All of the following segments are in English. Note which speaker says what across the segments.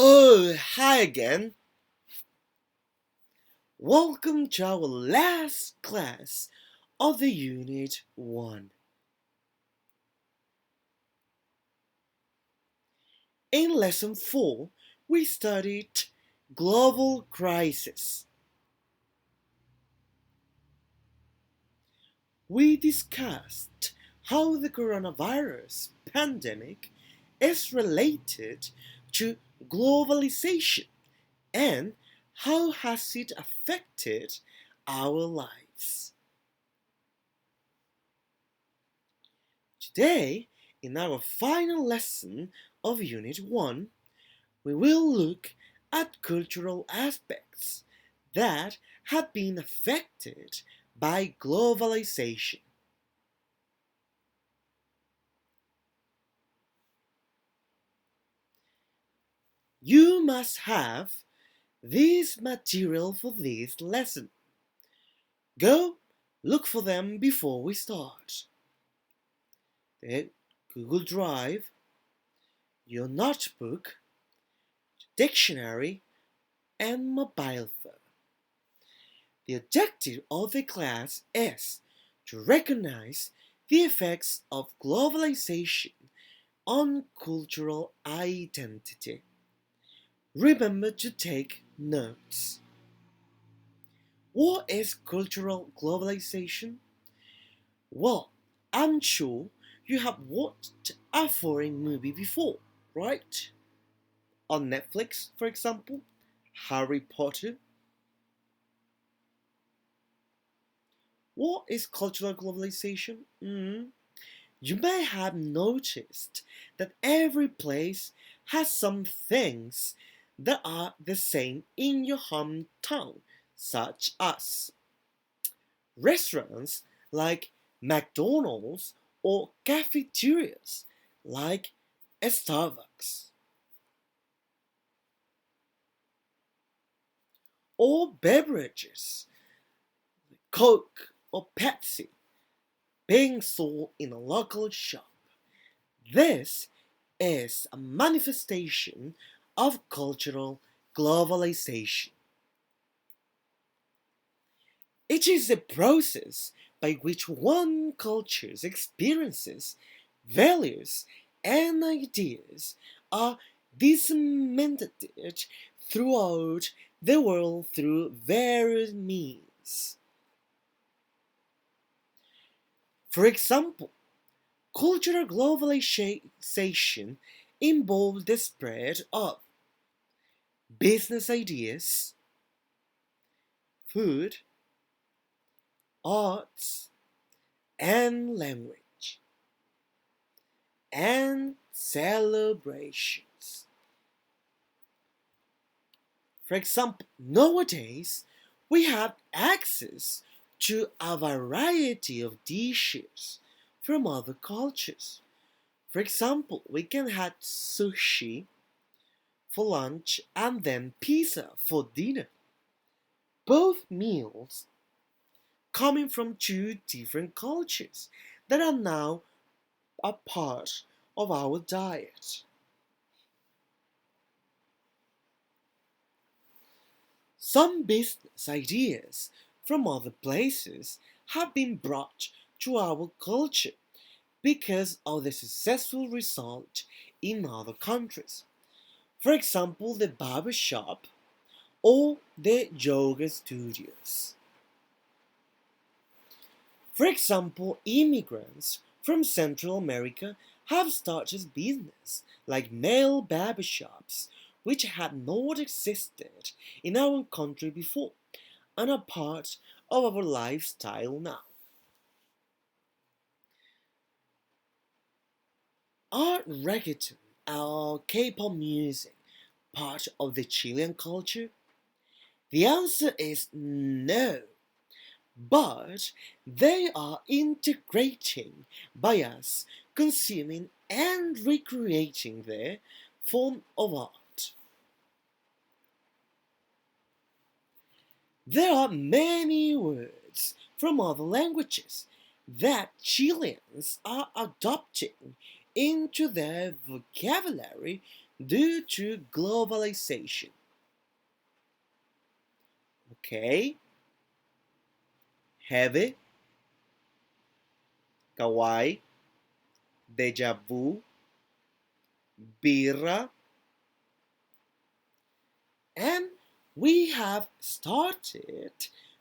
Speaker 1: Oh, hi again. Welcome to our last class of the Unit 1. In Lesson 4, we studied global crisis. We discussed how the coronavirus pandemic is related to globalization and how has it affected our lives. Today, in our final lesson of Unit 1, we will look at cultural aspects that have been affected by globalization. You must have this material for this lesson. Go look for them before we start. The Google Drive, your notebook, dictionary, and mobile phone. The objective of the class is to recognize the effects of globalization on cultural identity. Remember to take notes. What is cultural globalization? Well, I'm sure you have watched a foreign movie before, right? On Netflix, for example, Harry Potter. What is cultural globalization? You may have noticed that every place has some things that are the same in your hometown, such as restaurants like McDonald's or cafeterias like Starbucks, or beverages, Coke or Pepsi, being sold in a local shop. This is a manifestation of cultural globalization. It is a process by which one culture's experiences, values, and ideas are disseminated throughout the world through various means. For example, cultural globalization involves the spread of business ideas, food, arts, and language, and celebrations. For example, nowadays we have access to a variety of dishes from other cultures. For example, we can have sushi for lunch and then pizza for dinner. Both meals coming from two different cultures that are now a part of our diet. Some business ideas from other places have been brought to our culture because of the successful result in other countries. For example, the barber shop or the yoga studios. For example, immigrants from Central America have started business like male barbershops, which had not existed in our country before and are part of our lifestyle now. Are reggaeton or K-pop music part of the Chilean culture? The answer is no. But they are integrating by us consuming and recreating their form of art. There are many words from other languages that Chileans are adopting into their vocabulary due to globalization. Okay, heavy, kawaii, deja vu, birra, and we have started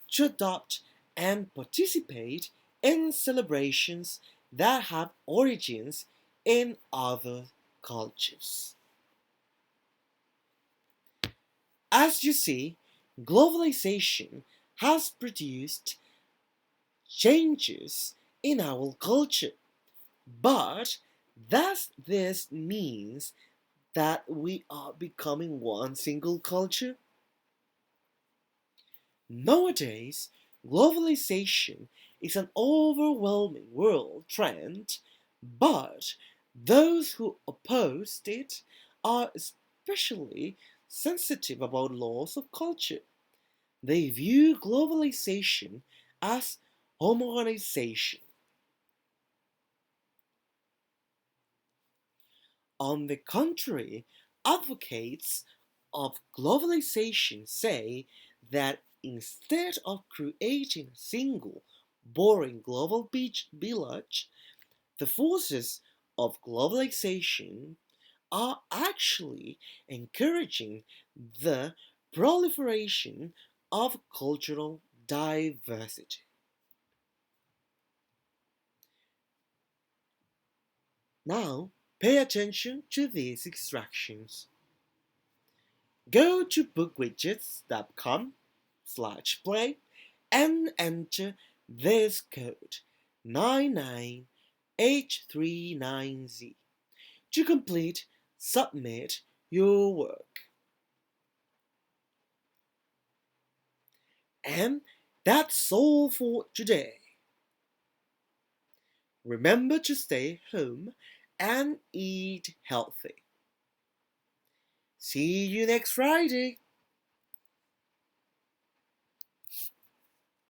Speaker 1: to adopt and participate in celebrations that have origins in other cultures. As you see, globalization has produced changes in our culture, but does this means that we are becoming one single culture? Nowadays, globalization is an overwhelming world trend, but those who opposed it are especially sensitive about laws of culture. They view globalization as homogenization. On the contrary, advocates of globalization say that instead of creating a single, boring global beach village, the forces of globalization are actually encouraging the proliferation of cultural diversity. Now, pay attention to these instructions. Go to bookwidgets.com/play and enter this code 99839Z to submit your work. And that's all for today. Remember to stay home and eat healthy. See you next Friday.